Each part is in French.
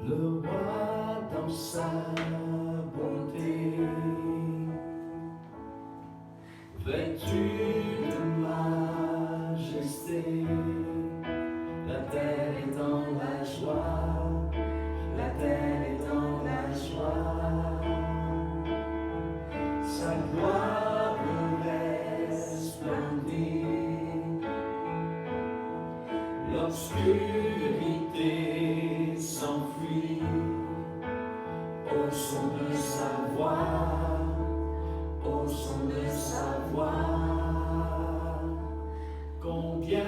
Le roi dans sa bonté, vêtu de majesté, la terre est dans la joie, la terre est dans la joie. Sa gloire resplendit, l'obscurité s'enfuit au son de sa voix, au son de sa voix. Combien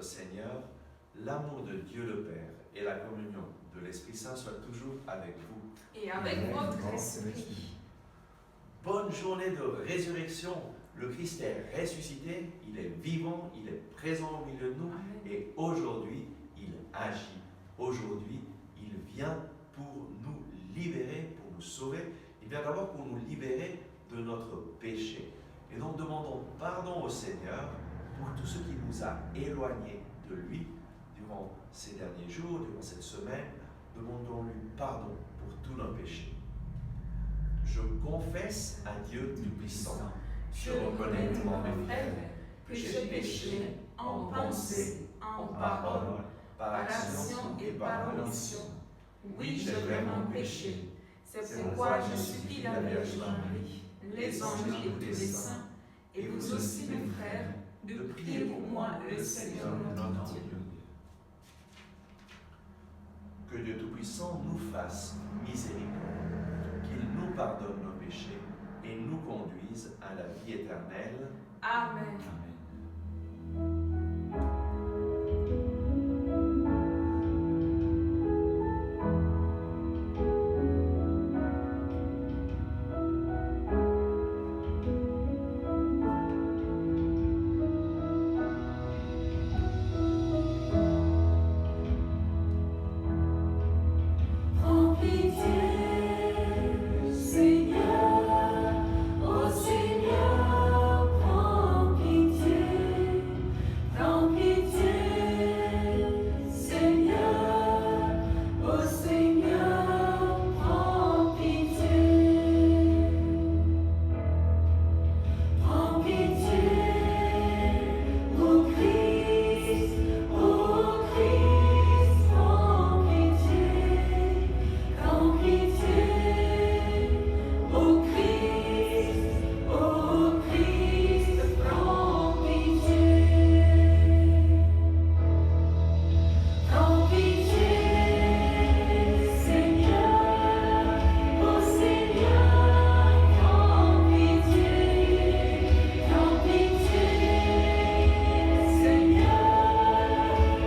Seigneur, l'amour de Dieu le Père et la communion de l'Esprit Saint soient toujours avec vous. Et avec votre esprit. Bonne journée de résurrection. Le Christ est ressuscité, il est vivant, il est présent au milieu de nous. Amen. Et aujourd'hui, il agit. Aujourd'hui, il vient pour nous libérer, pour nous sauver. Il vient d'abord pour nous libérer de notre péché. Et donc demandons pardon au Seigneur pour tout ce qui nous a éloignés de lui durant ces derniers jours, durant cette semaine. Demandons-lui pardon pour tous nos péchés. Je confesse à Dieu Tout-Puissant. Je reconnais devant mes frères que j'ai péché en pensée, en parole, par action et par omission. Oui, j'ai vraiment péché. C'est pourquoi je supplie la Vierge Marie, les anges et tous les saints, et vous aussi mes frères, de prier pour moi le Seigneur notre Dieu. Que Dieu Tout-Puissant nous fasse miséricorde, qu'il nous pardonne nos péchés et nous conduise à la vie éternelle. Amen. Prends pitié, Seigneur, ô Seigneur, prends pitié, Seigneur, ô Seigneur, prends pitié, ô Christ, prends pitié. Prends pitié, ô Christ, prends pitié. Prends pitié, Seigneur, ô Seigneur, prends pitié, Seigneur,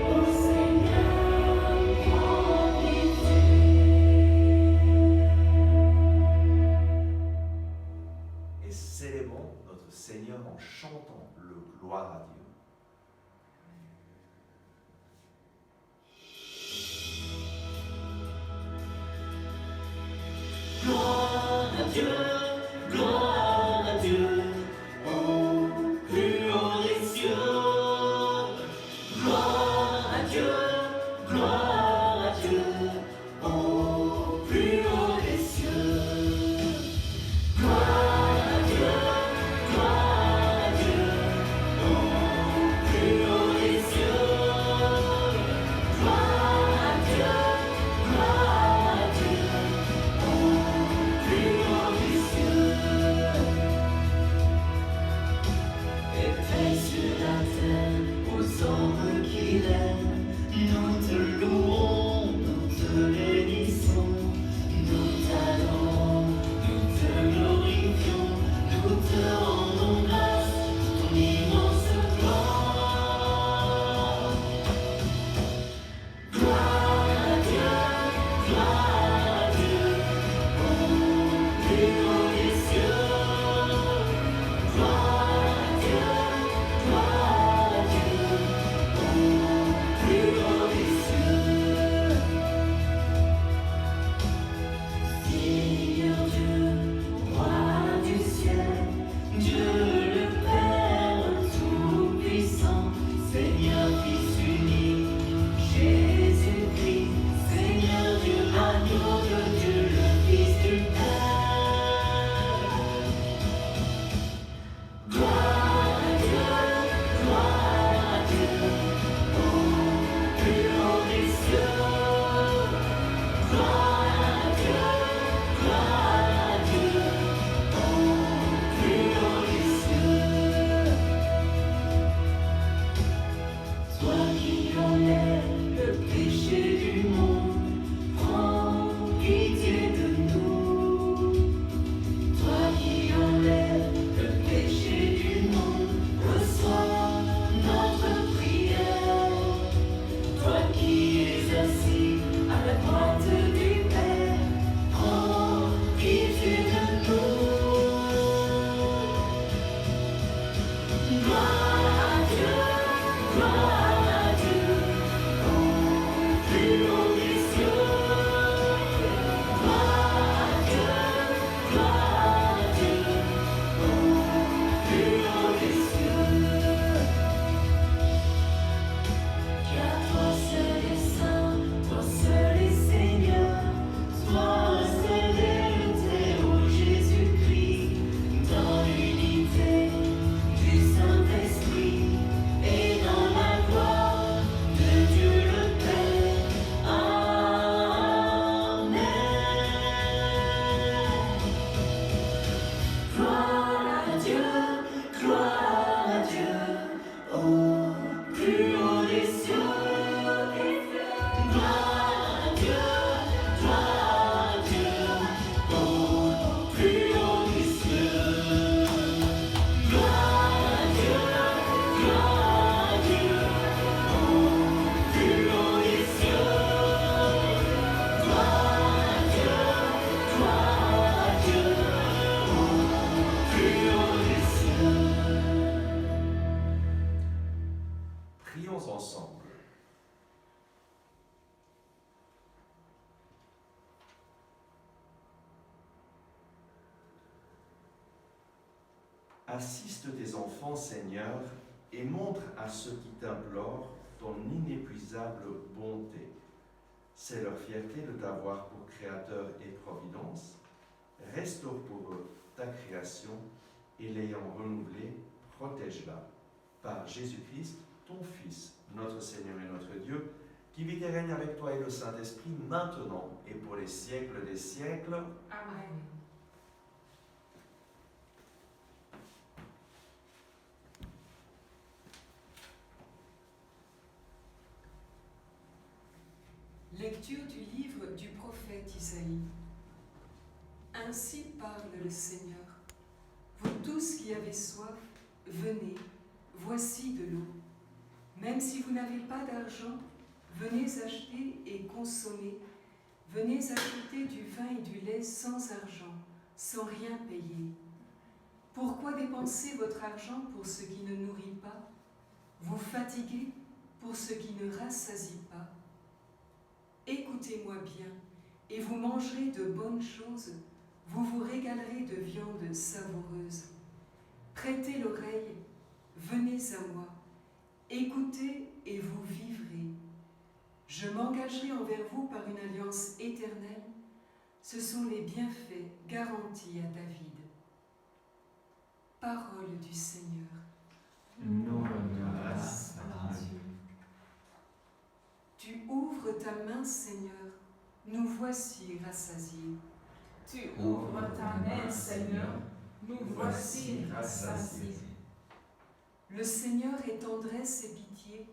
ô Seigneur, prends pitié. Et célébrons notre Seigneur en chantant le gloire à Dieu. Gloire à Dieu, gloire à Dieu, au plus haut des cieux. Gloire à Dieu, au plus haut des cieux. Gloire à Dieu, au plus haut des cieux. Gloire à Dieu, au plus haut des cieux. Assiste tes enfants, Seigneur, et montre à ceux qui t'implorent ton inépuisable bonté. C'est leur fierté de t'avoir pour Créateur et Providence. Restaure pour eux ta création et l'ayant renouvelée, protège-la. Par Jésus-Christ, ton Fils, notre Seigneur et notre Dieu, qui vit et règne avec toi et le Saint-Esprit, maintenant et pour les siècles des siècles. Amen. Lecture du livre du prophète Isaïe. Ainsi parle le Seigneur. Vous tous qui avez soif, venez, voici de l'eau. Même si vous n'avez pas d'argent, venez acheter et consommer. Venez acheter du vin et du lait sans argent, sans rien payer. Pourquoi dépenser votre argent pour ce qui ne nourrit pas, vous fatiguer pour ce qui ne rassasie pas? Écoutez-moi bien, et vous mangerez de bonnes choses, vous vous régalerez de viande savoureuse. Prêtez l'oreille, venez à moi, écoutez et vous vivrez. Je m'engagerai envers vous par une alliance éternelle. Ce sont les bienfaits garantis à David. Parole du Seigneur. Nous rendons grâce à Dieu. Tu ouvres ta main, Seigneur, nous voici rassasiés. Tu ouvres ta main, Seigneur, nous voici rassasiés. Le Seigneur est tendresse et pitié,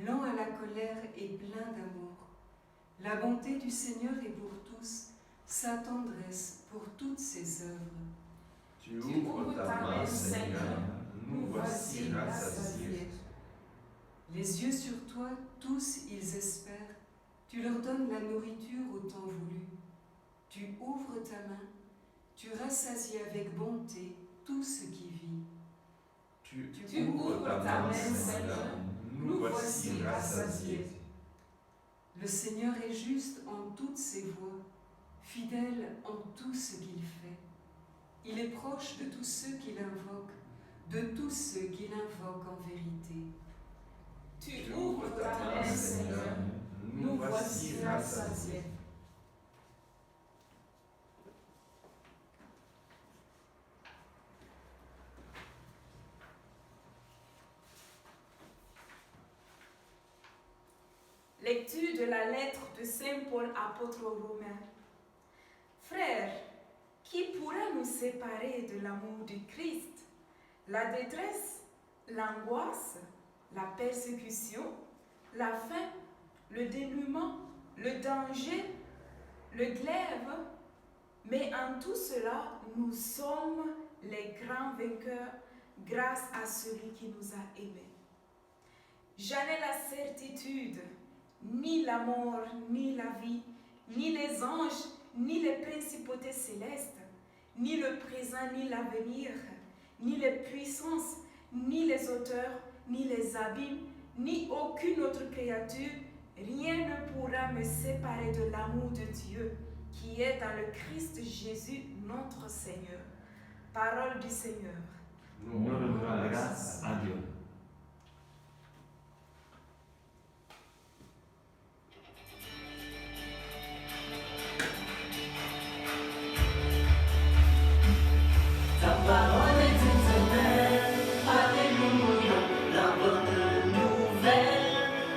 lent à la colère et plein d'amour. La bonté du Seigneur est pour tous, sa tendresse pour toutes ses œuvres. Tu ouvres ta main, Seigneur, nous voici rassasiés. Les yeux sur toi, tous ils espèrent, tu leur donnes la nourriture au temps voulu. Tu ouvres ta main, tu rassasies avec bonté tout ce qui vit. Tu ouvres ta main, Seigneur, nous voici rassasiés. Le Seigneur est juste en toutes ses voies, fidèle en tout ce qu'il fait. Il est proche de tous ceux qui l'invoquent, de tous ceux qui l'invoquent en vérité. Tu ouvres ta main, Seigneur, nous voici rassasiés. Lecture de la lettre de Saint Paul, apôtre aux Romains. Frères, qui pourra nous séparer de l'amour du Christ? La détresse, l'angoisse, la persécution, la faim, le dénûment, le danger, le glaive. Mais en tout cela, nous sommes les grands vainqueurs grâce à celui qui nous a aimés. J'en ai la certitude, ni la mort, ni la vie, ni les anges, ni les principautés célestes, ni le présent, ni l'avenir, ni les puissances, ni les auteurs, ni les abîmes, ni aucune autre créature, rien ne pourra me séparer de l'amour de Dieu qui est dans le Christ Jésus, notre Seigneur. Parole du Seigneur. Nous rendons grâce à Dieu. Ta parole est éternelle, alléluia, la bonne nouvelle,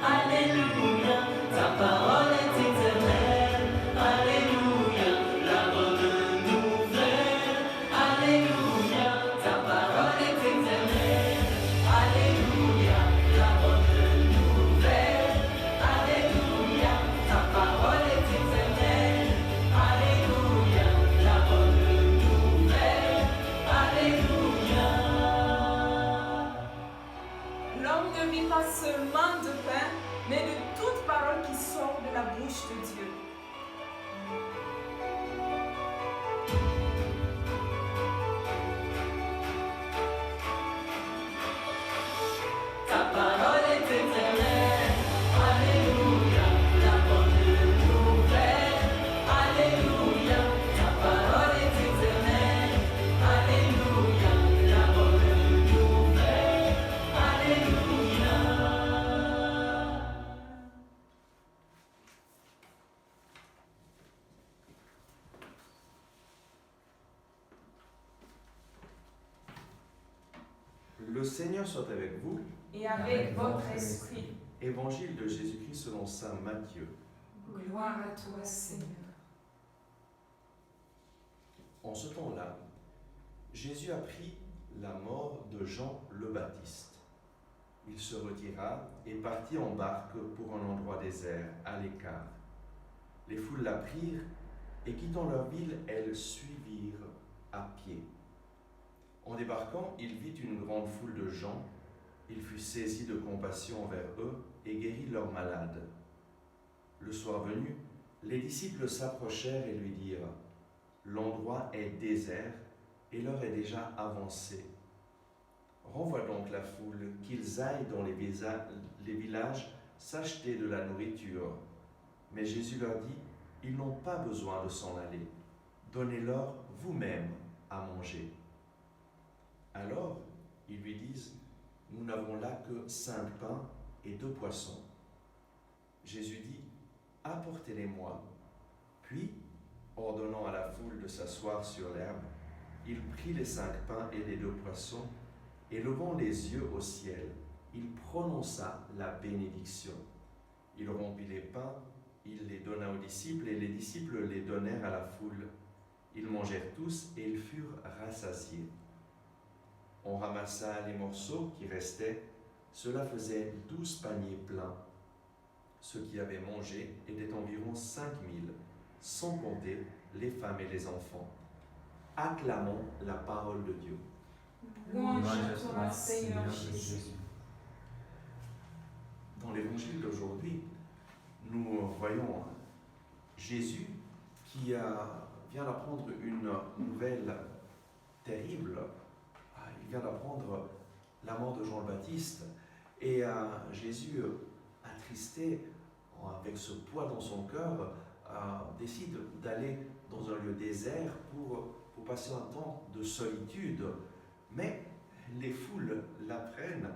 alléluia. Ta parole est éternelle, alléluia, la bonne nouvelle, alléluia. Ta parole est éternelle, alléluia. Le Seigneur soit avec vous. et avec votre esprit. Évangile de Jésus-Christ selon saint Matthieu. Gloire à toi, Seigneur. En ce temps-là, Jésus apprit la mort de Jean le Baptiste. Il se retira et partit en barque pour un endroit désert, à l'écart. Les foules l'apprirent et quittant leur ville, elles suivirent à pied. En débarquant, il vit une grande foule de gens. Il fut saisi de compassion envers eux et guérit leurs malades. Le soir venu, les disciples s'approchèrent et lui dirent : « L'endroit est désert et l'heure est déjà avancée. Renvoie donc la foule, qu'ils aillent dans les villages s'acheter de la nourriture. » Mais Jésus leur dit : « Ils n'ont pas besoin de s'en aller. Donnez-leur vous-même à manger. » Alors, ils lui disent : « Nous n'avons là que 5 pains et 2 poissons. » Jésus dit : « Apportez-les-moi. » Puis, ordonnant à la foule de s'asseoir sur l'herbe, il prit les 5 pains et les 2 poissons, et levant les yeux au ciel, il prononça la bénédiction. Il rompit les pains, il les donna aux disciples, et les disciples les donnèrent à la foule. Ils mangèrent tous, et ils furent rassasiés. On ramassa les morceaux qui restaient, cela faisait 12 paniers pleins. Ceux qui avaient mangé étaient environ 5000, sans compter les femmes et les enfants. Acclamons la parole de Dieu. Louange à toi, Seigneur Jésus. Dans l'évangile d'aujourd'hui, nous voyons Jésus qui vient d'apprendre une nouvelle terrible. Il vient d'apprendre la mort de Jean le Baptiste. Et Jésus, attristé, avec ce poids dans son cœur, décide d'aller dans un lieu désert pour passer un temps de solitude. Mais les foules l'apprennent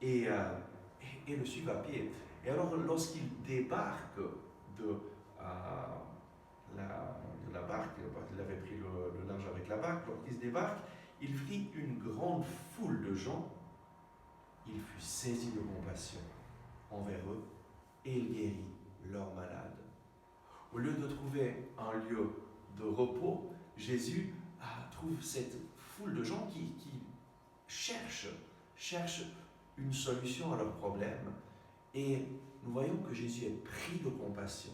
et le suivent à pied. Et alors, lorsqu'il débarque de la barque, il avait pris le large avec la barque, lorsqu'il se débarque, il vit une grande foule de gens. Il fut saisi de compassion envers eux et il guérit leurs malades. Au lieu de trouver un lieu de repos, Jésus trouve cette foule de gens qui cherchent une solution à leurs problèmes. Et nous voyons que Jésus est pris de compassion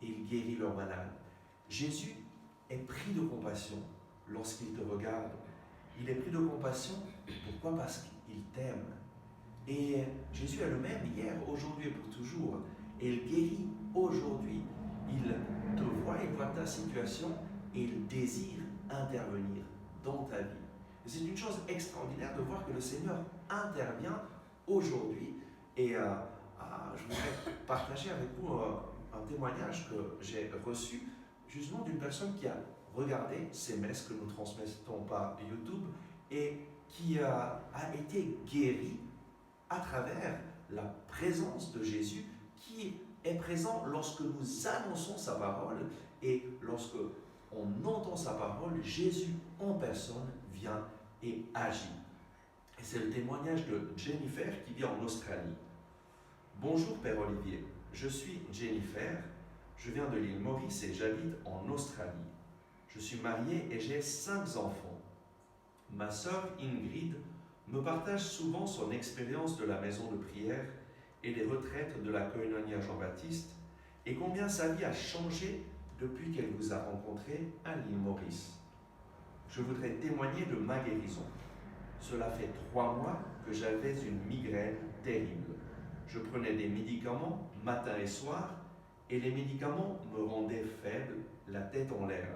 et il guérit leurs malades. Jésus est pris de compassion lorsqu'il te regarde. Il est pris de compassion, pourquoi ? Parce qu'il t'aime. Et Jésus est le même hier, aujourd'hui et pour toujours. Et il guérit aujourd'hui. Il te voit, il voit ta situation et il désire intervenir dans ta vie. Et c'est une chose extraordinaire de voir que le Seigneur intervient aujourd'hui. Et je voudrais partager avec vous un témoignage que j'ai reçu justement d'une personne qui a regardé ces messes que nous transmettons par YouTube et qui a été guérie à travers la présence de Jésus qui est présent lorsque nous annonçons sa parole et lorsque on entend sa parole, Jésus en personne vient et agit. Et c'est le témoignage de Jennifer qui vit en Australie. Bonjour Père Olivier, je suis Jennifer, je viens de l'île Maurice et j'habite en Australie. Je suis mariée et j'ai 5 enfants. Ma sœur Ingrid me partage souvent son expérience de la maison de prière et des retraites de la Koinonia Jean-Baptiste et combien sa vie a changé depuis qu'elle vous a rencontré à l'île Maurice. Je voudrais témoigner de ma guérison. Cela fait 3 mois que j'avais une migraine terrible. Je prenais des médicaments matin et soir et les médicaments me rendaient faible, la tête en l'air.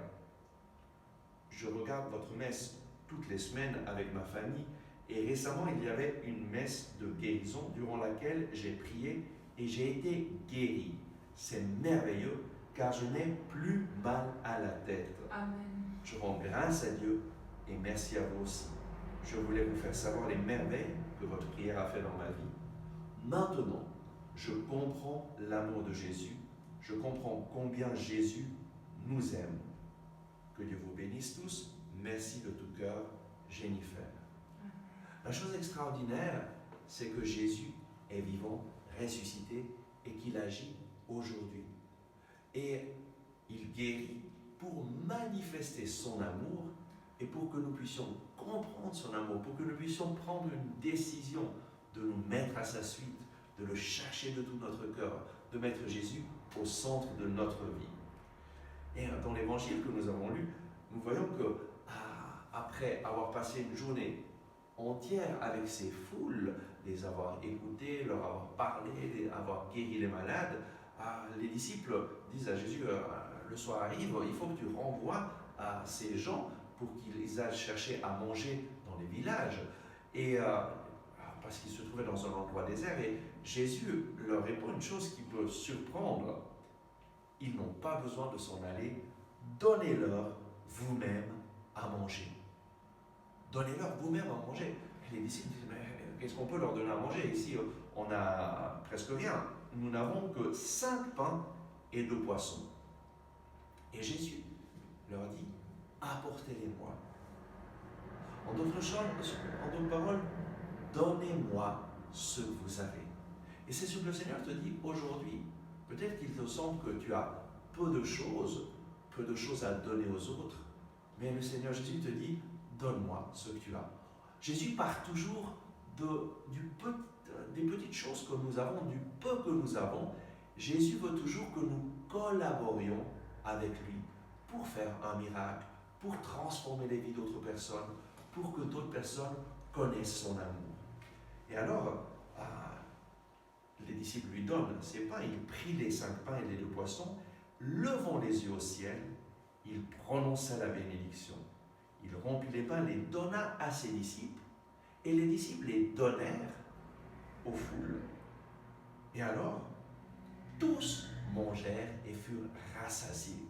Je regarde votre messe toutes les semaines avec ma famille et récemment il y avait une messe de guérison durant laquelle j'ai prié et j'ai été guéri. C'est merveilleux car je n'ai plus mal à la tête. Amen. Je rends grâce à Dieu et merci à vous aussi. Je voulais vous faire savoir les merveilles que votre prière a fait dans ma vie. Maintenant, je comprends l'amour de Jésus. Je comprends combien Jésus nous aime. Que Dieu vous bénisse tous. Merci de tout cœur, Jennifer. La chose extraordinaire, c'est que Jésus est vivant, ressuscité et qu'il agit aujourd'hui. Et il guérit pour manifester son amour et pour que nous puissions comprendre son amour, pour que nous puissions prendre une décision de nous mettre à sa suite, de le chercher de tout notre cœur, de mettre Jésus au centre de notre vie. Et dans l'évangile que nous avons lu, nous voyons que après avoir passé une journée entière avec ces foules, les avoir écoutés, leur avoir parlé, avoir guéri les malades, les disciples disent à Jésus, le soir arrive, il faut que tu renvoies à ces gens pour qu'ils aillent chercher à manger dans les villages. Et parce qu'ils se trouvaient dans un endroit désert, et Jésus leur répond une chose qui peut surprendre. Ils n'ont pas besoin de s'en aller, donnez-leur vous-même à manger. Donnez-leur vous-même à manger. Et les disciples disent, mais qu'est-ce qu'on peut leur donner à manger? Ici, on n'a presque rien. Nous n'avons que 5 pains et 2 poissons. Et Jésus leur dit, apportez-les-moi. En d'autres paroles, donnez-moi ce que vous avez. Et c'est ce que le Seigneur te dit aujourd'hui. Peut-être qu'il te semble que tu as peu de choses à donner aux autres, mais le Seigneur Jésus te dit, donne-moi ce que tu as. Jésus part toujours des petites choses que nous avons, du peu que nous avons. Jésus veut toujours que nous collaborions avec lui pour faire un miracle, pour transformer les vies d'autres personnes, pour que d'autres personnes connaissent son amour. Et alors, les disciples lui donnent ses pains, il prit les 5 pains et les 2 poissons, levant les yeux au ciel, il prononça la bénédiction. Il rompit les pains, les donna à ses disciples, et les disciples les donnèrent aux foules. Et alors, tous mangèrent et furent rassasiés.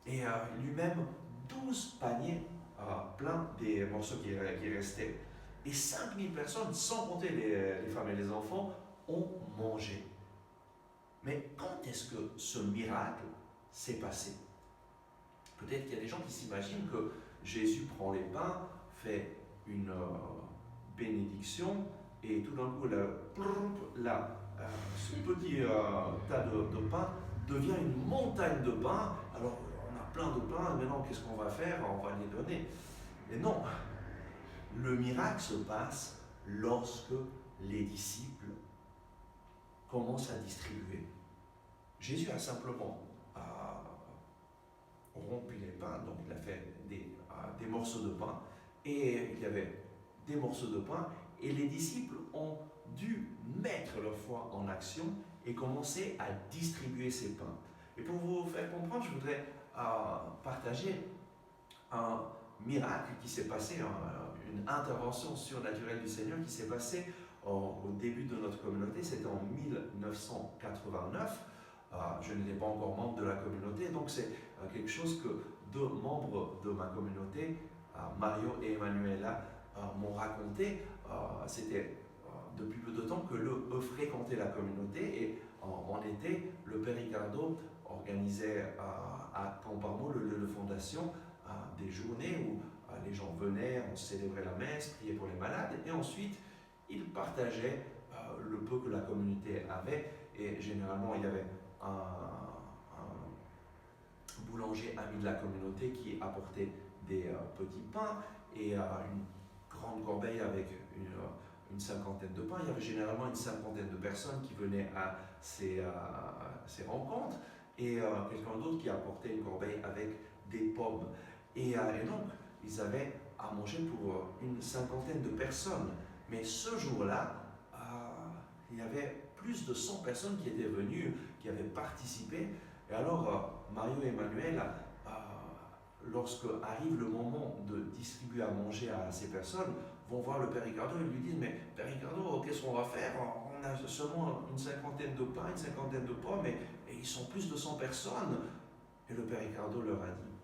Et lui-même, 12 paniers pleins des morceaux qui restaient. Et 5000 personnes, sans compter les femmes et les enfants, ont mangé. Mais quand est-ce que ce miracle s'est passé? Peut-être qu'il y a des gens qui s'imaginent que Jésus prend les pains, fait une bénédiction, et tout d'un coup, ce petit tas de pain devient une montagne de pain. Alors, on a plein de pain, maintenant, qu'est-ce qu'on va faire? On va les donner. Mais non, le miracle se passe lorsque les disciples commencent à distribuer. Jésus a simplement rompu les pains, donc il a fait des morceaux de pain, et il y avait des morceaux de pain, et les disciples ont dû mettre leur foi en action et commencer à distribuer ces pains. Et pour vous faire comprendre, je voudrais partager un miracle qui s'est passé, une intervention surnaturelle du Seigneur qui s'est passée au début de notre communauté. C'était en 1989. Je n'étais pas encore membre de la communauté, donc c'est quelque chose que 2 membres de ma communauté, Mario et Emanuela, m'ont raconté. C'était depuis peu de temps que eux fréquentaient la communauté, et en été, le Père Ricardo organisait à Camparmo, le lieu de fondation, des journées où les gens venaient, on célébrait la messe, priait pour les malades, et ensuite il partageait le peu que la communauté avait. Et généralement il y avait un boulanger ami de la communauté qui apportait des petits pains et une grande corbeille avec une cinquantaine de pains. Il y avait généralement une cinquantaine de personnes qui venaient à ces rencontres, et quelqu'un d'autre qui apportait une corbeille avec des pommes. Et donc, ils avaient à manger pour une cinquantaine de personnes. Mais ce jour-là, il y avait plus de 100 personnes qui étaient venues, qui avaient participé. Et alors, Mario et Emmanuel, lorsque arrive le moment de distribuer à manger à ces personnes, vont voir le Père Ricardo et lui disent, mais Père Ricardo, qu'est-ce qu'on va faire? On a seulement une cinquantaine de pains, une cinquantaine de pommes, et ils sont plus de 100 personnes. Et le Père Ricardo leur a dit,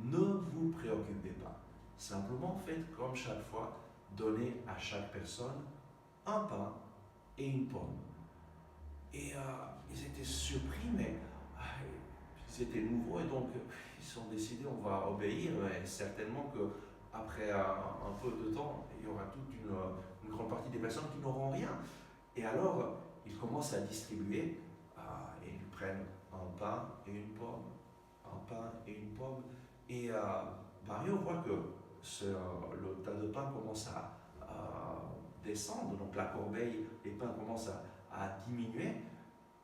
ne vous préoccupez pas, simplement faites comme chaque fois, donnez à chaque personne un pain et une pomme. Et ils étaient surpris, mais c'était nouveau, et donc ils ont décidé, on va obéir, et certainement que après un peu de temps, il y aura toute une grande partie des personnes qui n'auront rien. Et alors, ils commencent à distribuer et ils prennent un pain et une pomme, un pain et une pomme. Et Mario voit que le tas de pain commence à descendre, donc la corbeille, les pains commencent à diminuer,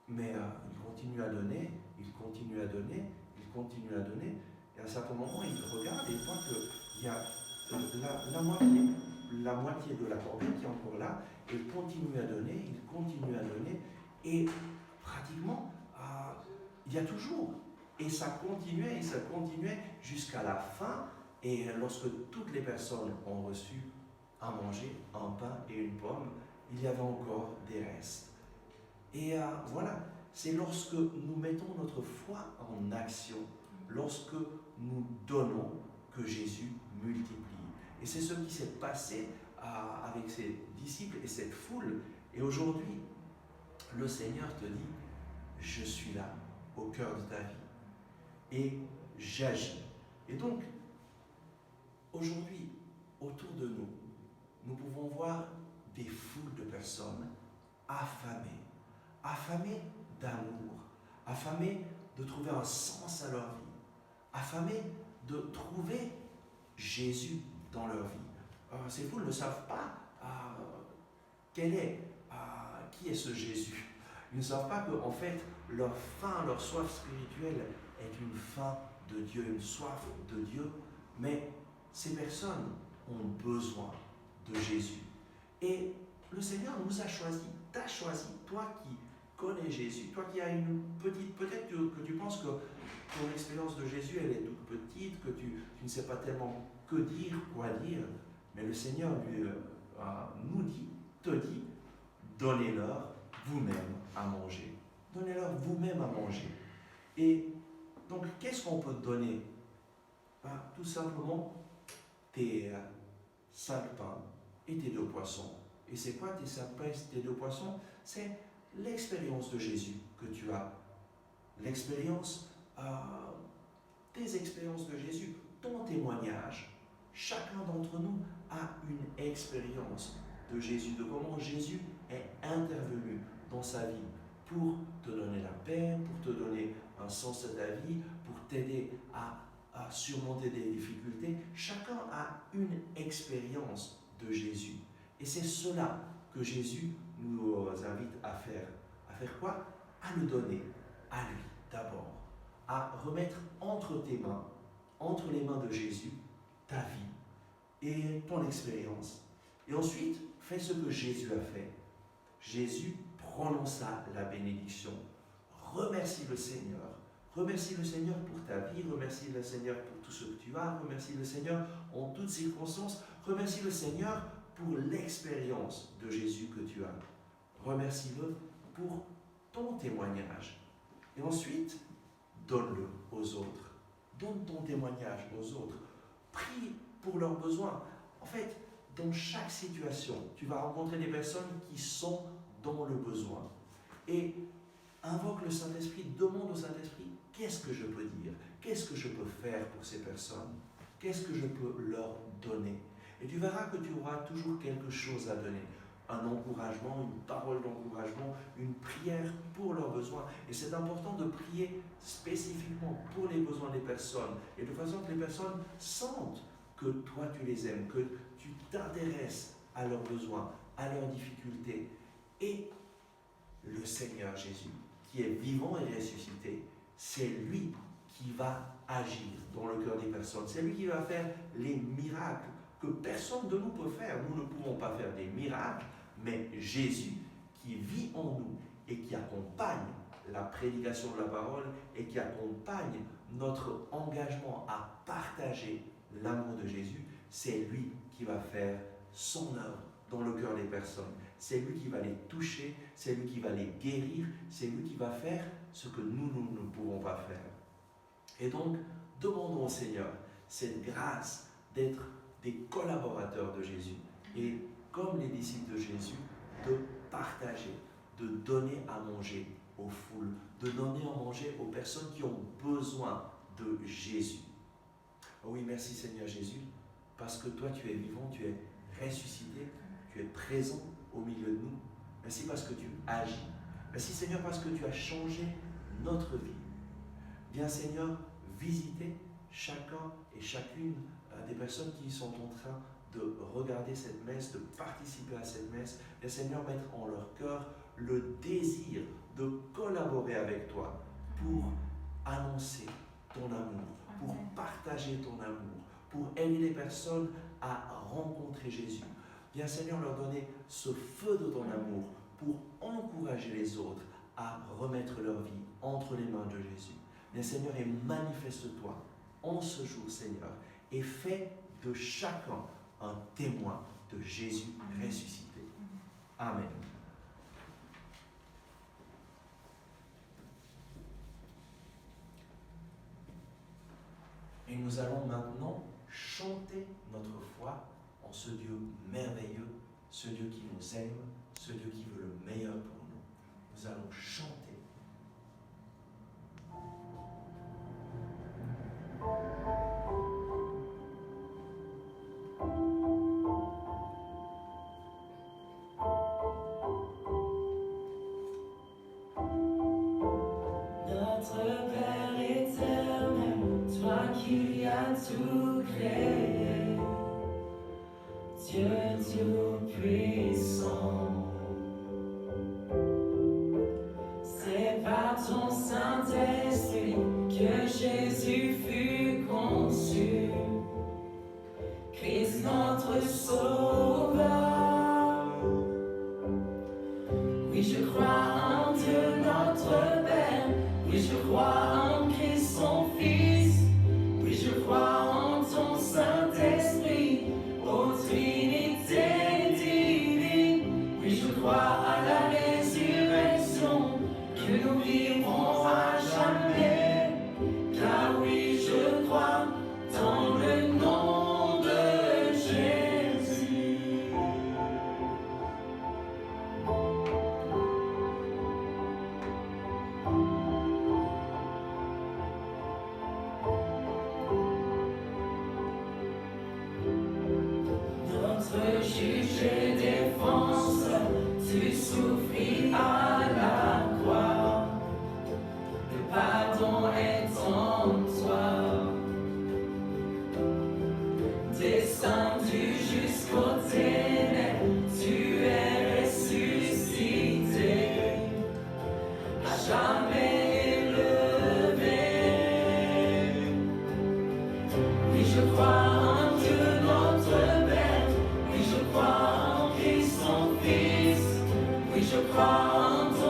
mais il continue à donner, il continue à donner, il continue à donner, et à un certain moment, il regarde et il voit qu'il y a la moitié de la corbeille qui est encore là, et il continue à donner, et pratiquement, il y a toujours, et ça continuait jusqu'à la fin, et lorsque toutes les personnes ont reçu à manger un pain et une pomme, il y avait encore des restes. Et voilà, c'est lorsque nous mettons notre foi en action, lorsque nous donnons, que Jésus multiplie. Et c'est ce qui s'est passé avec ses disciples et cette foule. Et aujourd'hui, le Seigneur te dit, je suis là, au cœur de ta vie, et j'agis. Et donc, aujourd'hui, autour de nous, nous pouvons voir des foules de personnes affamées d'amour, affamées de trouver un sens à leur vie, affamées de trouver Jésus dans leur vie. Ces foules ne savent pas qui est ce Jésus. Ils ne savent pas qu'en fait, leur faim, leur soif spirituelle est une faim de Dieu, une soif de Dieu, mais ces personnes ont besoin de Jésus. Et le Seigneur nous a choisis, t'a choisi, toi qui connais Jésus, toi qui as une petite, peut-être que tu penses que ton expérience de Jésus, elle est toute petite, que tu ne sais pas tellement que dire, quoi dire, mais le Seigneur te dit, donnez-leur vous-même à manger. Donnez-leur vous-même à manger. Et donc, qu'est-ce qu'on peut donner? Tout simplement tes 5 pains et tes 2 poissons. Et c'est quoi tes 5 pains et tes 2 poissons? C'est l'expérience de Jésus que tu as. L'expérience, tes expériences de Jésus, ton témoignage. Chacun d'entre nous a une expérience de Jésus, de comment Jésus est intervenu dans sa vie pour te donner la paix, pour te donner un sens à ta vie, pour t'aider à surmonter des difficultés. Chacun a une expérience de Jésus. Et c'est cela que Jésus nous invite à faire. À faire quoi? À le donner à lui d'abord. À remettre entre tes mains, entre les mains de Jésus, ta vie et ton expérience. Et ensuite, fais ce que Jésus a fait. Jésus prononça la bénédiction. Remercie le Seigneur. Remercie le Seigneur pour ta vie, remercie le Seigneur pour tout ce que tu as, remercie le Seigneur en toutes circonstances, remercie le Seigneur pour l'expérience de Jésus que tu as. Remercie-le pour ton témoignage. Et ensuite, donne-le aux autres. Donne ton témoignage aux autres. Prie pour leurs besoins. En fait, dans chaque situation, tu vas rencontrer des personnes qui sont dans le besoin. Et invoque le Saint-Esprit, demande au Saint-Esprit, qu'est-ce que je peux dire? Qu'est-ce que je peux faire pour ces personnes? Qu'est-ce que je peux leur donner? Et tu verras que tu auras toujours quelque chose à donner. Un encouragement, une parole d'encouragement, une prière pour leurs besoins. Et c'est important de prier spécifiquement pour les besoins des personnes. Et de façon que les personnes sentent que toi tu les aimes, que tu t'intéresses à leurs besoins, à leurs difficultés. Et le Seigneur Jésus, qui est vivant et ressuscité, c'est lui qui va agir dans le cœur des personnes. C'est lui qui va faire les miracles que personne de nous peut faire. Nous ne pouvons pas faire des miracles, mais Jésus qui vit en nous et qui accompagne la prédication de la parole et qui accompagne notre engagement à partager l'amour de Jésus, c'est lui qui va faire son œuvre dans le cœur des personnes. C'est lui qui va les toucher, c'est lui qui va les guérir, c'est lui qui va faire ce que nous ne pouvons pas faire. Et donc, demandons au Seigneur cette grâce d'être des collaborateurs de Jésus et, comme les disciples de Jésus, de partager, de donner à manger aux foules, de donner à manger aux personnes qui ont besoin de Jésus. Oui, merci Seigneur Jésus, parce que toi tu es vivant, tu es ressuscité, tu es présent au milieu de nous. Merci parce que tu agis. Merci Seigneur parce que tu as changé notre vie. Viens Seigneur visiter chacun et chacune des personnes qui sont en train de regarder cette messe, de participer à cette messe. Viens Seigneur mettre en leur cœur le désir de collaborer avec toi pour annoncer ton amour, pour partager ton amour, pour aider les personnes à rencontrer Jésus. Viens Seigneur leur donner ce feu de ton amour pour encourager les autres à remettre leur vie entre les mains de Jésus. Viens Seigneur et manifeste-toi en ce jour Seigneur et fais de chacun un témoin de Jésus ressuscité. Amen. Et nous allons maintenant chanter notre foi en ce Dieu merveilleux, ce Dieu qui nous aime, ce Dieu qui veut le meilleur pour nous. Nous allons chanter. Notre Père éternel, toi qui as tout créé, Dieu tout-puissant, c'est par ton Saint-Esprit que Jésus fut conçu, Christ notre Sauveur. Oui, je crois en Dieu notre Père, oui, je crois en Christ son Fils, oui, je crois en ton Saint-Esprit, ô Trinité divine, oui, je crois à la résurrection, que nous vivrons à jamais, car oui, je crois dans le nom de Jésus. Notre juge et défense, tu souffris à la croix. Le pardon est en toi. Descendu jusqu'aux ténèbres, tu es ressuscité, à jamais élevé. Oui, je crois en Dieu notre Père, oui, je crois en Christ son Fils, oui, je crois en ton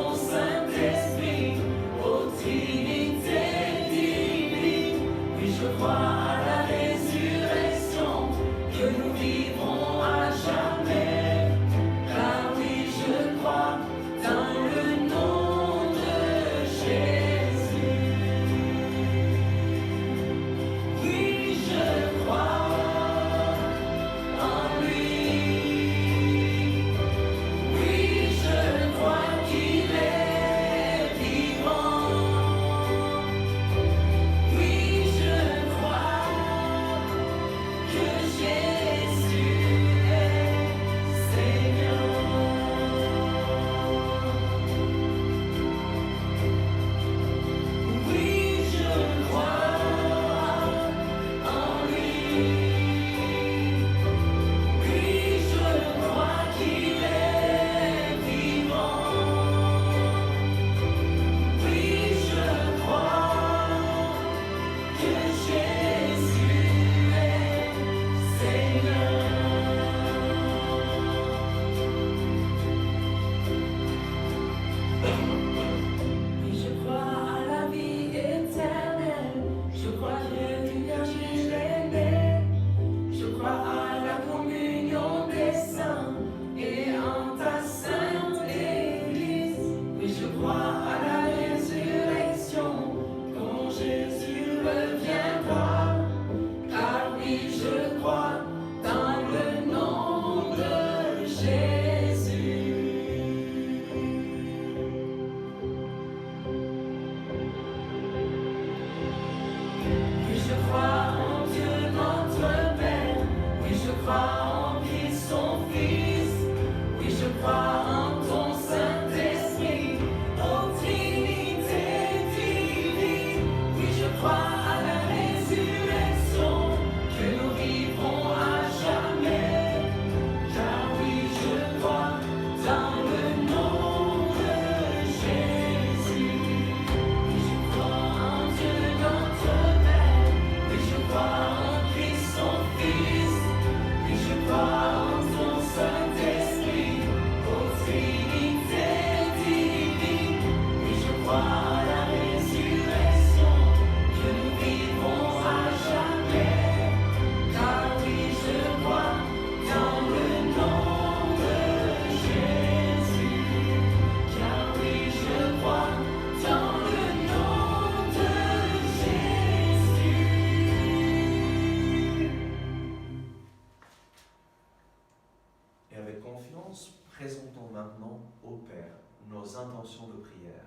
intentions de prière.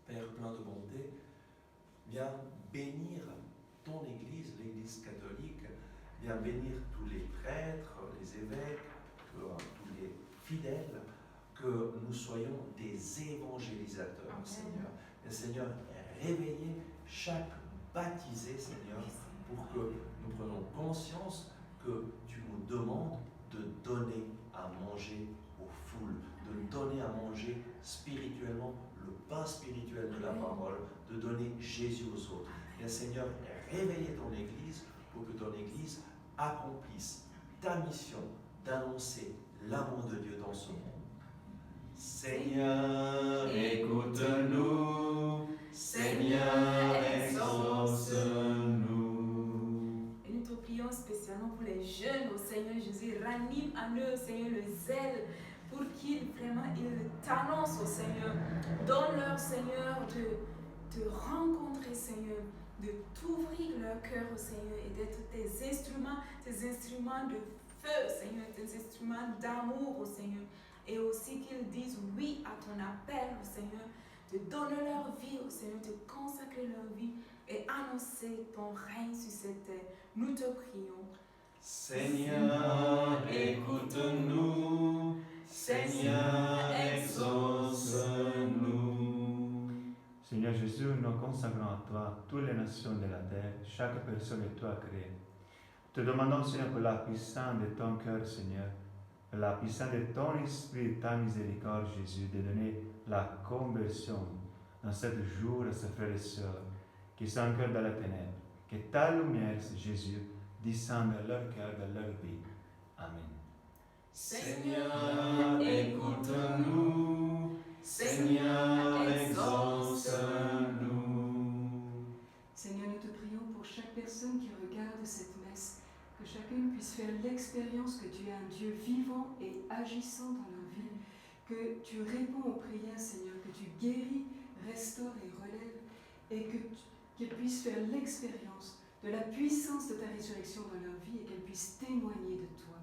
Père plein de bonté, viens bénir ton Église, l'Église catholique, viens bénir tous les prêtres, les évêques, tous les fidèles, que nous soyons des évangélisateurs, Amen. Seigneur. Et Seigneur, réveillez chaque baptisé, Seigneur, pour que nous prenions conscience que tu nous demandes de donner à manger aux foules, de nous donner à manger spirituellement, le pain spirituel de la parole, de donner Jésus aux autres. Et Seigneur, réveillez ton Église pour que ton Église accomplisse ta mission d'annoncer l'amour de Dieu dans ce monde. Seigneur, écoute-nous. Seigneur, exauce-nous. Et nous te prions spécialement pour les jeunes, au Seigneur Jésus. Ranime en eux, Seigneur, le zèle pour qu'ils vraiment ils t'annoncent, au Seigneur. Donne-leur, Seigneur, de te rencontrer, Seigneur, de t'ouvrir leur cœur, au Seigneur, et d'être tes instruments de feu, Seigneur, tes instruments d'amour, au Seigneur. Et aussi qu'ils disent oui à ton appel, au Seigneur, de donner leur vie, au Seigneur, de consacrer leur vie et annoncer ton règne sur cette terre. Nous te prions. Seigneur, écoute-nous. Seigneur, exauce-nous. Seigneur Jésus, nous consacrons à toi toutes les nations de la terre, chaque personne que tu as créée. Te demandons, Seigneur, pour la puissance de ton cœur, Seigneur, la puissance de ton esprit, ta miséricorde, Jésus, de donner la conversion dans ce jour à ces frères et sœurs qui sont encore dans la ténèbre. Que ta lumière, Jésus, descende dans leur cœur, dans leur vie. Amen. Seigneur, écoute-nous. Seigneur, exauce-nous. Seigneur, nous te prions pour chaque personne qui regarde cette messe, que chacune puisse faire l'expérience que tu es un Dieu vivant et agissant dans leur vie, que tu réponds aux prières, Seigneur, que tu guéris, restaures et relèves, et qu'ils puissent faire l'expérience de la puissance de ta résurrection dans leur vie et qu'elles puissent témoigner de toi.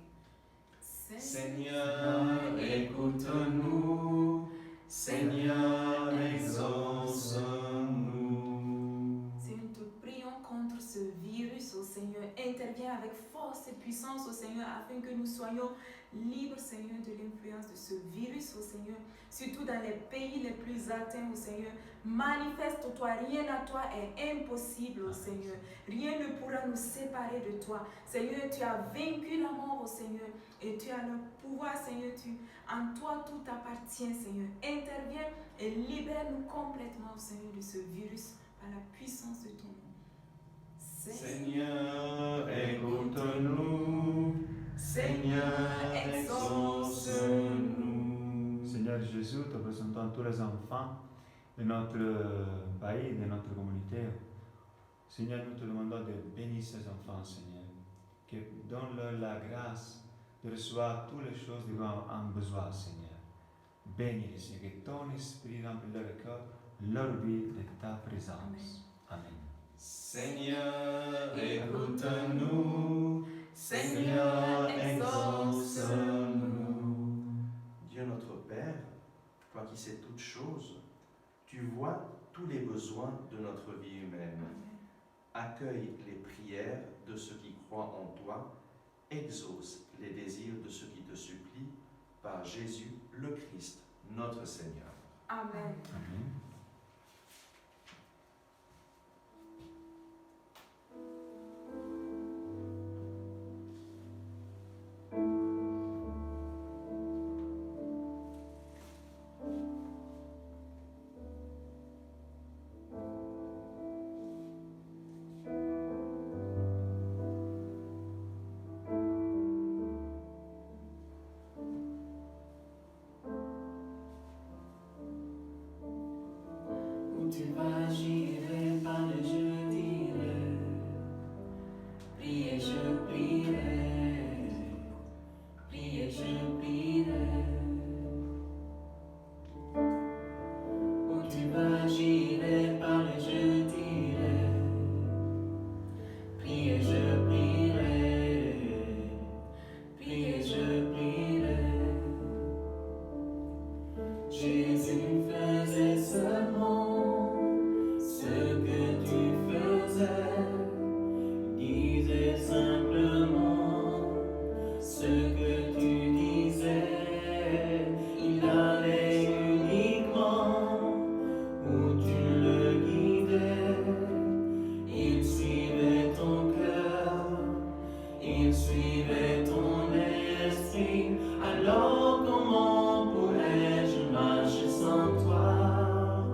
Seigneur, écoute-nous. Seigneur, exauce-nous. Seigneur, nous te prions contre ce virus, au Seigneur. Interviens avec force et puissance, au Seigneur, afin que nous soyons libres, Seigneur, de l'influence de ce virus, au Seigneur. Surtout dans les pays les plus atteints, au Seigneur. Manifeste-toi, rien à toi est impossible, au Seigneur. Rien ne pourra nous séparer de toi. Seigneur, tu as vaincu la mort, au Seigneur. Et tu as le pouvoir, Seigneur. En toi, tout appartient, Seigneur. Interviens et libère-nous complètement, Seigneur, de ce virus par la puissance de ton nom. Seigneur, écoute-nous. Seigneur, exauce-nous. Seigneur Jésus, te présentons tous les enfants de notre pays, de notre communauté. Seigneur, nous te demandons de bénir ces enfants, Seigneur. Que donne-leur la grâce de recevoir toutes les choses dont ils ont besoin, Seigneur. Bénis, Seigneur, que ton esprit remplit leur cœur, leur vie de ta présence. Amen. Seigneur, écoute-nous. Seigneur, exauce-nous. Dieu notre Père, toi qui sais toutes choses, tu vois tous les besoins de notre vie humaine. Accueille les prières de ceux qui croient en toi, exauce les désirs de ceux qui te supplient, par Jésus le Christ, notre Seigneur. Amen. Amen. Où tu vas, j'irai, parle, je dirai. Prier, je prierai. Prier, je prierai. Où tu vas, j'irai, parle, je dirai. Prier, je prierai. Prier, je prierai. Jésus suivais ton esprit, alors comment pourrais-je marcher sans toi?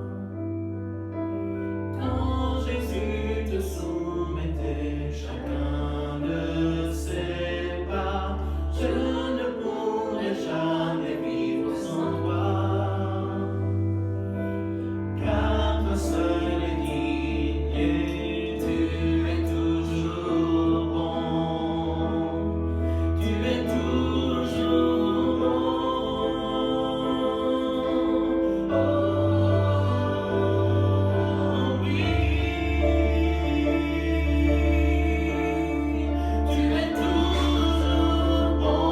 Quand Jésus te soumettait chacun de ses pas, je ne pourrais jamais vivre sans toi. Car toi seul est digne et tu es toujours bon. Tu es toujours bon. Oh oui, tu es toujours bon,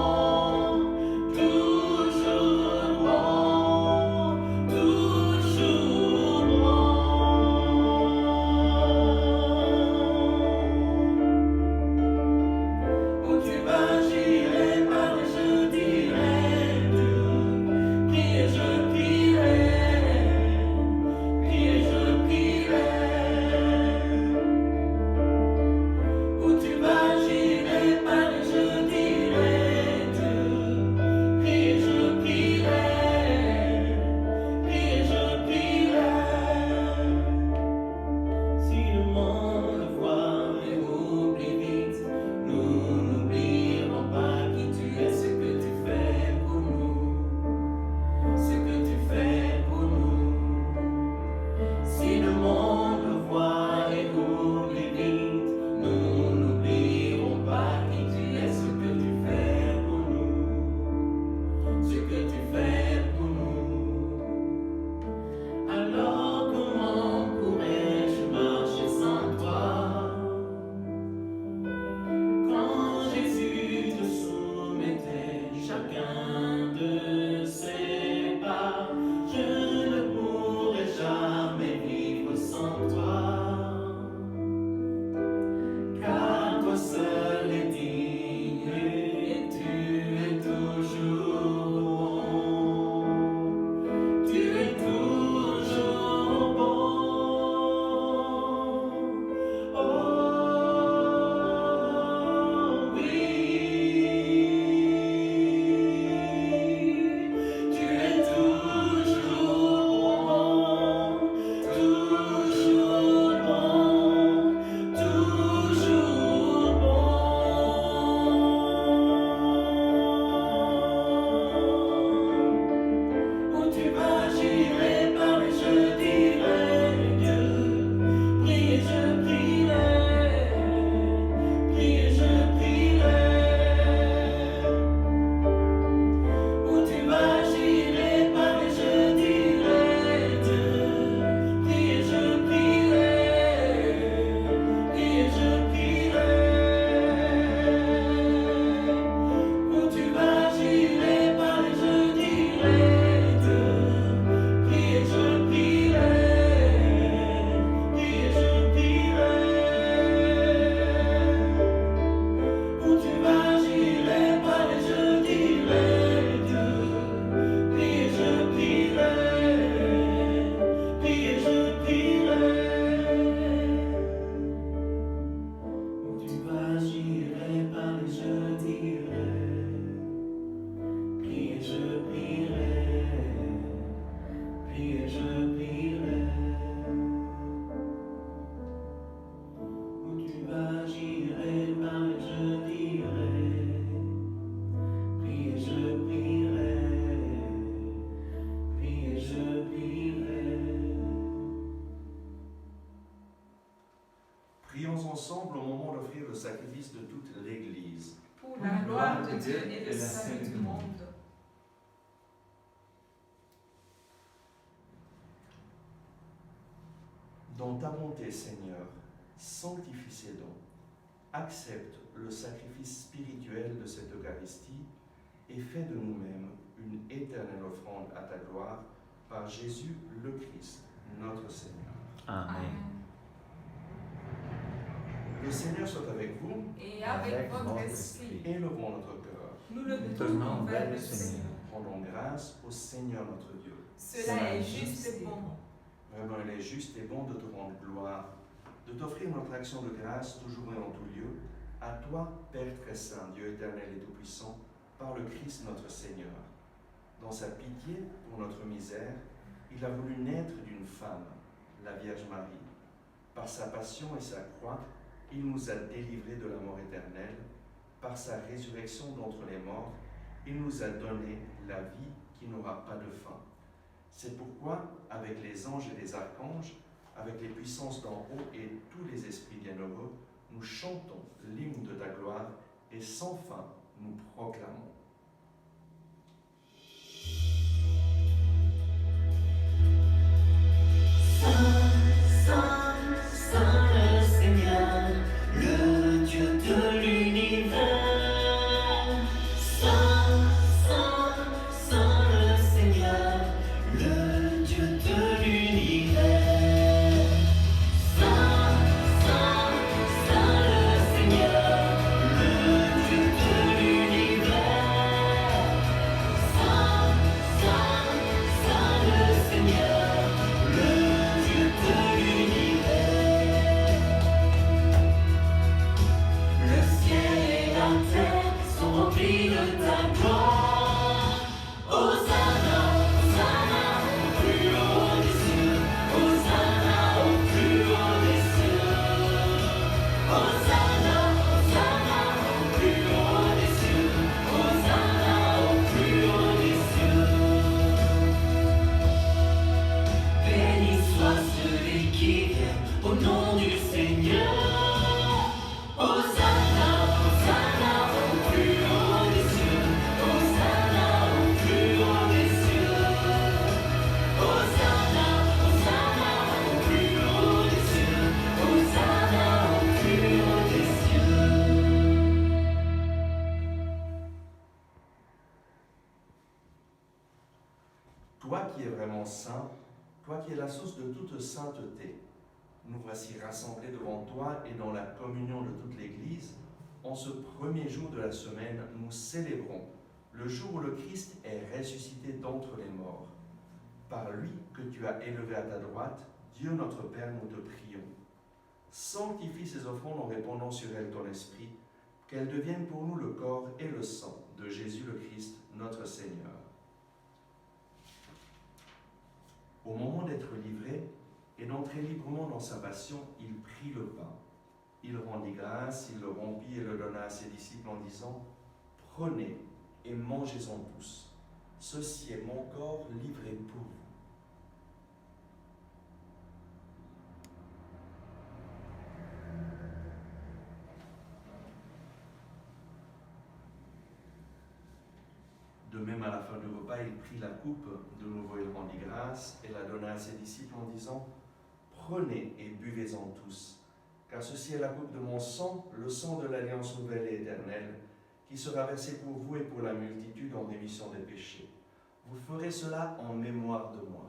toujours bon, toujours bon. Où tu vas, j'irai, parler, je dirai tout. Prier, je prierai. Prier, je prierai. Où tu vas, j'irai, parler, je dirai tout. Prier, je prierai. Prier, je prierai. Si le monde voit et oublie vite, nous n'oublierons pas qui tu es, ce que tu fais pour nous, ce que tu fais pour nous. Si le monde voit et oublie vite, nous n'oublierons pas qui tu es, ce que tu fais pour nous, ce que tu fais pour nous. Alors comment pourrais-je marcher sans toi? Quand Jésus te soumettait chacun de ses pas, je ne pourrais jamais vivre sans toi. Car toi seul est digne et tu es toujours bon. Tu es toujours bon. Oh oui, tu es toujours bon, toujours bon, toujours bon. Où tu vas, j'irai, parler, je dirai Dieu. Prier, je prierai. Prier, je prierai. Où tu vas, j'irai, parler, je dirai Dieu. Prier, je prierai. Prier, je prierai. Où tu vas, j'irai, parler, je dirai Dieu. Prier, je prierai. Prier, je prierai. Où tu vas, j'irai, parler, je dirai Dieu. Prier, je prierai. Prier, je prierai. Où tu vas, j'irai, parler, je dirai. Prier, je prierai. Prier, je prierai. Où tu vas, j'irai, parler, je dirai. Prier, je prierai. Prier, je prierai. Prions ensemble au moment d'offrir le sacrifice de toute l'Église. Pour la gloire de Dieu et le salut du monde. Dans ta bonté, Seigneur, sanctifie ces dons. Accepte le sacrifice spirituel de cette Eucharistie et fais de nous-mêmes une éternelle offrande à ta gloire par Jésus le Christ, notre Seigneur. Amen. Le Seigneur soit avec vous. Et avec votre esprit, Élevons notre cœur. nous le Nous tournons tournons vers vers le le Seigneur. Rendons grâce au Seigneur notre Dieu. Cela est juste et bon. Vraiment, il est juste et bon de te rendre gloire, de t'offrir notre action de grâce toujours et en tout lieu, À toi, Père très saint, Dieu éternel et tout-puissant, par le Christ notre Seigneur. Dans sa pitié pour notre misère, il a voulu naître d'une femme, la Vierge Marie. Par sa passion et sa croix, il nous a délivrés de la mort éternelle. Par sa résurrection d'entre les morts, il nous a donné la vie qui n'aura pas de fin. C'est pourquoi, avec les anges et les archanges, avec les puissances d'en haut et tous les esprits bienheureux, nous chantons l'hymne de ta gloire et sans fin nous proclamons. Saint, Saint le Seigneur, le Dieu de l'univers. Saint, Saint, Saint le Seigneur, le Dieu de l'univers. Saint, Saint, Saint le Seigneur, le Dieu de l'univers. Saint, Saint, Saint le Seigneur, le Dieu de l'univers. Le ciel et la terre sont remplis de ta gloire. Hosanna, Hosanna au plus haut des cieux. Hosanna au plus haut des cieux. Hosanna, Hosanna au plus haut des cieux. Hosanna au plus haut des cieux. Béni soit celui qui vient au nom du Seigneur. Hosanna, Hosanna au plus haut des cieux. Hosanna au plus haut des cieux. Hosanna, Hosanna au plus haut des cieux. Hosanna au plus haut des cieux. Toi qui es vraiment saint, toi qui es la source de toute sainteté, nous voici rassemblés devant toi et dans la communion de toute l'Église. En ce premier jour de la semaine, nous célébrons le jour où le Christ est ressuscité d'entre les morts. Par lui que tu as élevé à ta droite, Dieu notre Père, nous te prions. Sanctifie ces offrandes en répandant sur elles ton esprit, qu'elles deviennent pour nous le corps et le sang de Jésus le Christ, notre Seigneur. Au moment d'être livré et d'entrer librement dans sa passion, il prit le pain. Il rendit grâce, il le rompit et le donna à ses disciples en disant « Prenez et mangez-en tous. Ceci est mon corps livré pour vous. » De même, à la fin du repas, il prit la coupe, de nouveau il rendit grâce et la donna à ses disciples en disant « Prenez et buvez-en tous, car ceci est la coupe de mon sang, le sang de l'alliance nouvelle et éternelle, qui sera versé pour vous et pour la multitude en rémission des péchés. Vous ferez cela en mémoire de moi. »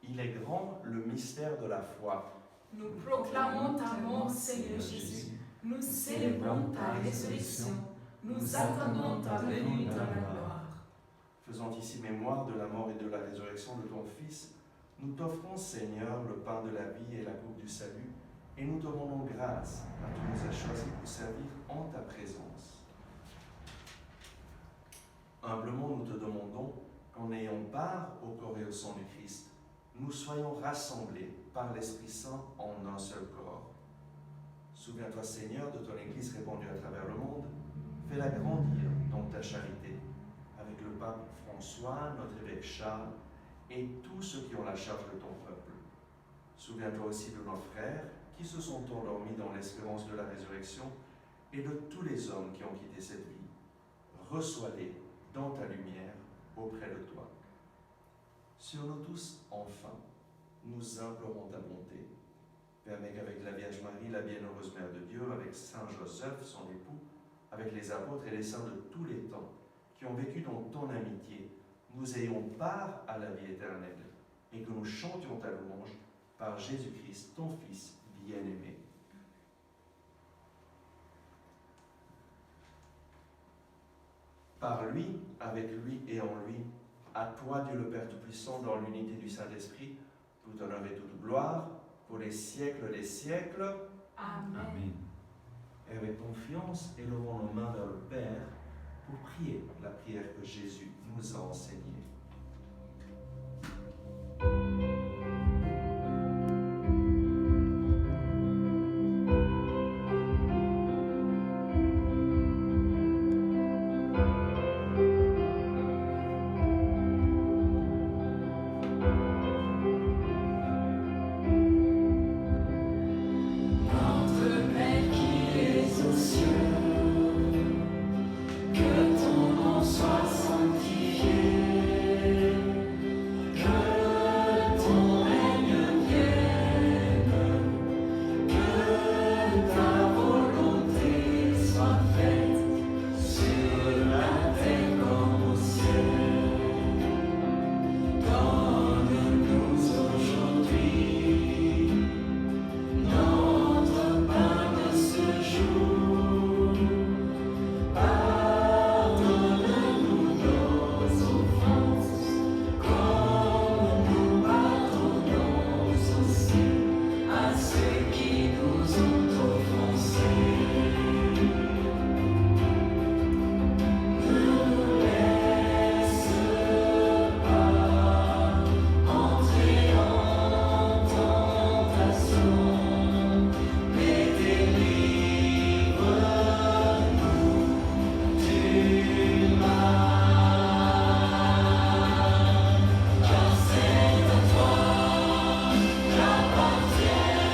Il est grand le mystère de la foi. Nous proclamons ta mort, Seigneur Jésus. Nous célébrons ta résurrection. Nous attendons ta venue dans la gloire. Faisant ici mémoire de la mort et de la résurrection de ton Fils, nous t'offrons, Seigneur, le pain de la vie et la coupe du salut, et nous te rendons grâce, car tu nous as choisis pour servir en ta présence. Humblement, nous te demandons qu'en ayant part au corps et au sang du Christ, nous soyons rassemblés par l'Esprit Saint en un seul corps. Souviens-toi, Seigneur, de ton Église répandue à travers le monde. Fais-la grandir dans ta charité, avec le pape François, notre évêque Charles, et tous ceux qui ont la charge de ton peuple. Souviens-toi aussi de nos frères qui se sont endormis dans l'espérance de la résurrection, et de tous les hommes qui ont quitté cette vie. Reçois-les dans ta lumière auprès de toi. Sur nous tous, enfin, nous implorons ta bonté. Permets qu'avec la Vierge Marie, la bienheureuse Mère de Dieu, avec Saint Joseph, son époux, avec les apôtres et les saints de tous les temps, qui ont vécu dans ton amitié, nous ayons part à la vie éternelle, et que nous chantions ta louange par Jésus-Christ, ton Fils bien-aimé. par lui, avec lui et en lui, à toi Dieu le Père Tout-Puissant, dans l'unité du Saint-Esprit, tout honneur et toute gloire, pour les siècles des siècles. Amen. Amen. Et avec confiance, élevons nos mains vers le Père pour prier la prière que Jésus nous a enseignée. Notre Père qui es aux cieux, que ton nom soit sanctifié, que ton règne vienne, que ta volonté soit faite sur la terre comme au ciel. Donne-nous aujourd'hui notre pain de ce jour. Pardonne-nous nos offenses, comme nous pardonnons aussi à ceux qui nous ont offensés. Ne nous laisse pas entrer en tentation, mais délivre-nous du mal. Car c'est à toi qu'appartiennent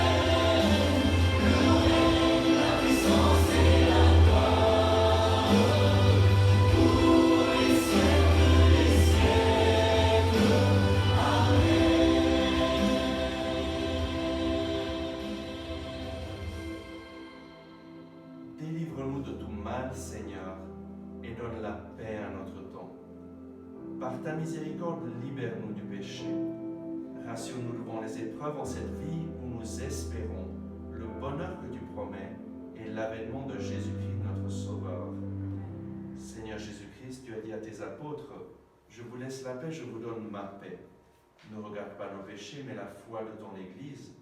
le règne, la puissance et la gloire, pour les siècles des siècles. Amen. Délivre-nous de tout mal, Seigneur, et donne la paix à notre temps. Par ta miséricorde, libère-nous du péché. Rassure-nous devant les épreuves en cette vie où nous espérons le bonheur que tu promets et l'avènement de Jésus-Christ, notre Sauveur. Seigneur Jésus-Christ, tu as dit à tes apôtres, « Je vous laisse la paix, je vous donne ma paix. Ne regarde pas nos péchés, mais la foi de ton Église.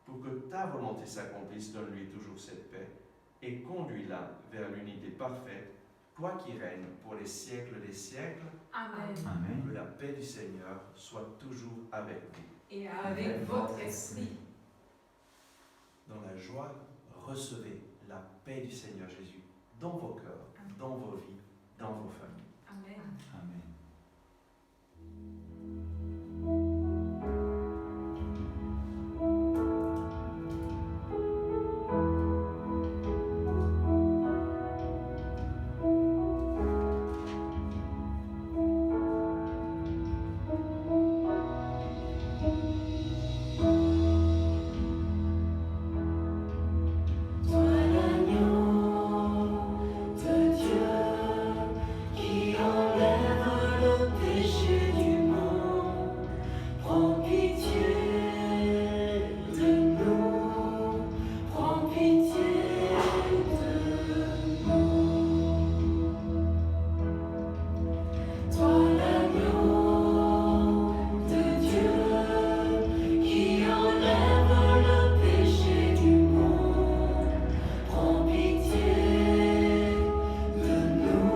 Pour que ta volonté s'accomplisse, donne-lui toujours cette paix et conduis-la vers l'unité parfaite, toi qui règnes pour les siècles des siècles. Amen. Amen. Que la paix du Seigneur soit toujours avec vous. Et avec votre esprit. Dans la joie, recevez la paix du Seigneur Jésus dans vos cœurs, dans vos vies, dans vos familles. Amen. Amen. Toi l'agneau de Dieu qui enlève le péché du monde, prends pitié de nous, prends pitié de nous. Toi l'agneau de Dieu qui enlève le péché du monde, prends pitié de nous,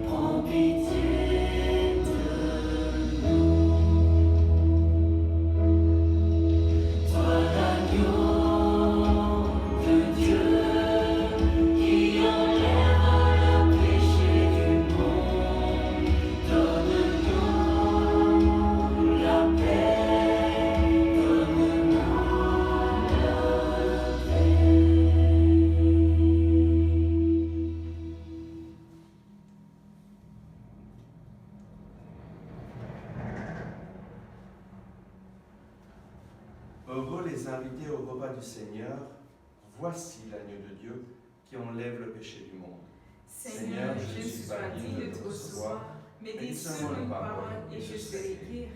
prends pitié de nous. Toi l'agneau de Dieu qui enlève le péché du monde, donne-nous la paix, donne-nous la paix. Heureux les invités au repas du Seigneur, voici l'agneau de Dieu qui enlève le péché du monde. Seigneur, je suis pas digne de te recevoir, mais dis seulement une parole et je serai guéri.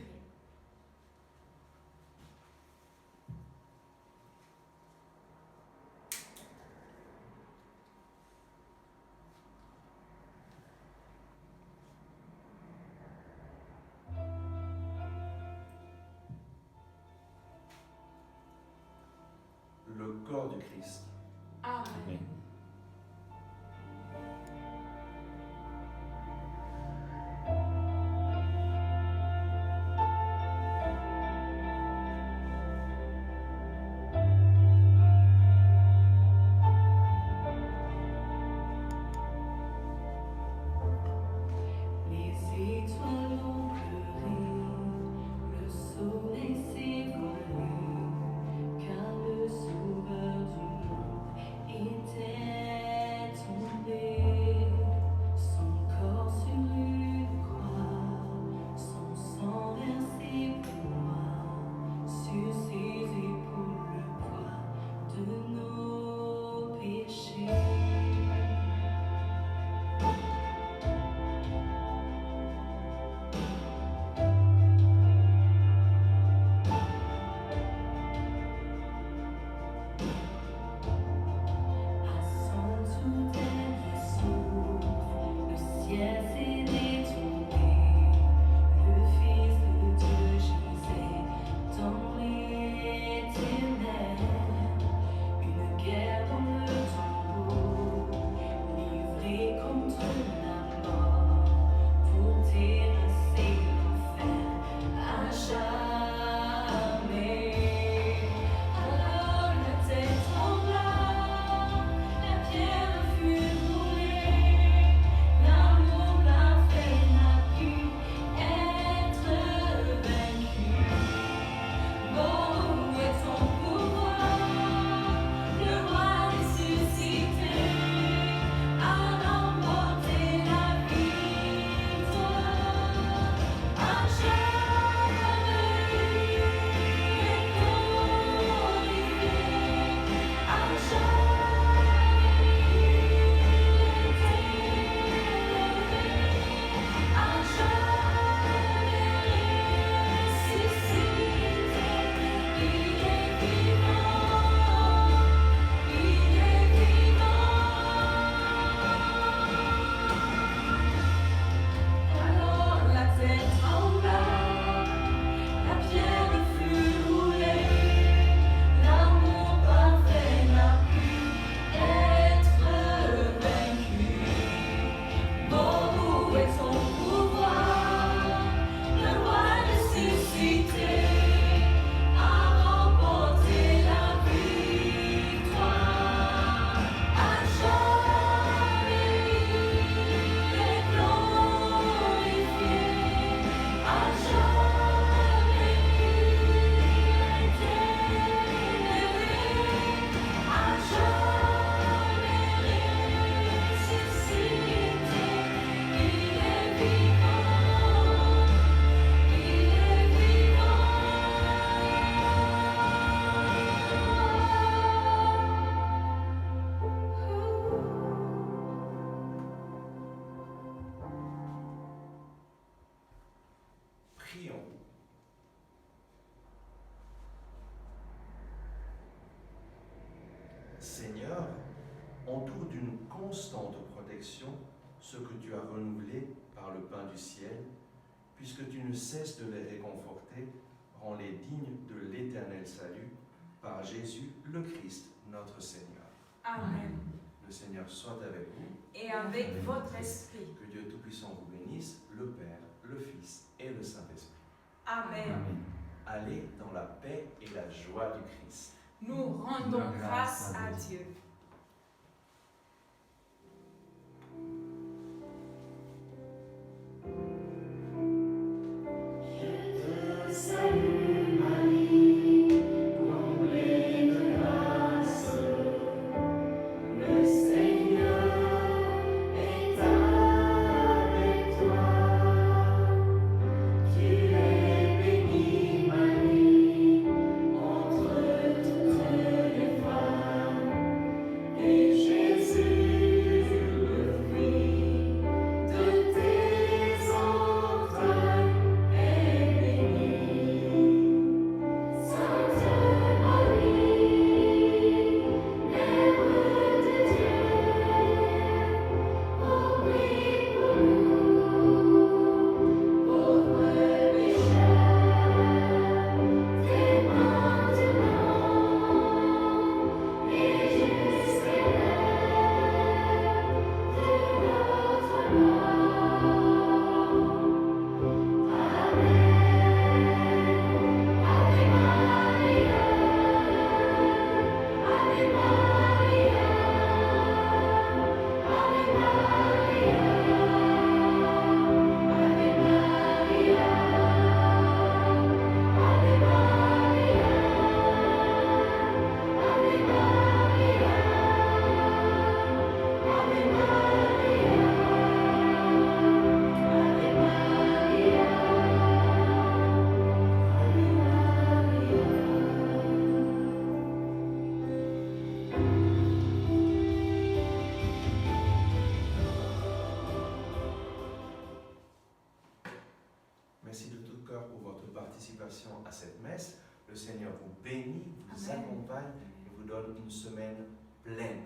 corps du Christ. Amen. Amen. Les étoiles ont pleuré, le soleil s'est voilé, car le sauveur du monde était tombé. Son corps sur une croix, son sang versé pour moi, sur ses épaules le poids de nos péchés. À son tout dernier souffle, le ciel s'est détourné. Le Fils de Dieu gisait dans les ténèbres. Une guerre dans le tombeau, livrée contre la mort, pour terrasser l'enfer à jamais. Alors la terre trembla, la pierre fut brûlée, l'amour parfait n'a pu être vaincu. Bon, où est ton pouvoir, le roi ressuscité, a remporté la victoire. À jamais est glorifié, à jamais il est élevé, à jamais ressuscité. Il est vivant, il est vivant. Alors la terre trembla, la pierre fut roulée, l'amour parfait n'a pu être vaincu. Bon, où est ton pouvoir, le roi ressuscité, a remporté la victoire. À jamais il est glorifié, à jamais il est élevé, à jamais ressuscité. Il est vivant, il est vivant. Prions. Seigneur, entoure d'une constante protection ceux que tu as renouvelés par le pain du ciel, puisque tu ne cesses de les réconforter, rends-les dignes de l'éternel salut, par Jésus le Christ, notre Seigneur. Amen. Le Seigneur soit avec vous, Et avec votre esprit. que Dieu Tout-Puissant vous bénisse, le Père, le Fils et le Saint-Esprit. Amen. Amen. Allez dans la paix et la joie du Christ. Nous rendons grâce à Dieu. Je te salue Marie, comblée de grâce, le Seigneur est avec toi. Tu es bénie Marie, entre toutes les femmes, Merci de tout cœur pour votre participation à cette messe. Le Seigneur vous bénit, vous Amen. accompagne et vous donne une semaine pleine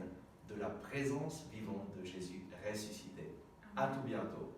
de la présence vivante de Jésus ressuscité. À tout bientôt.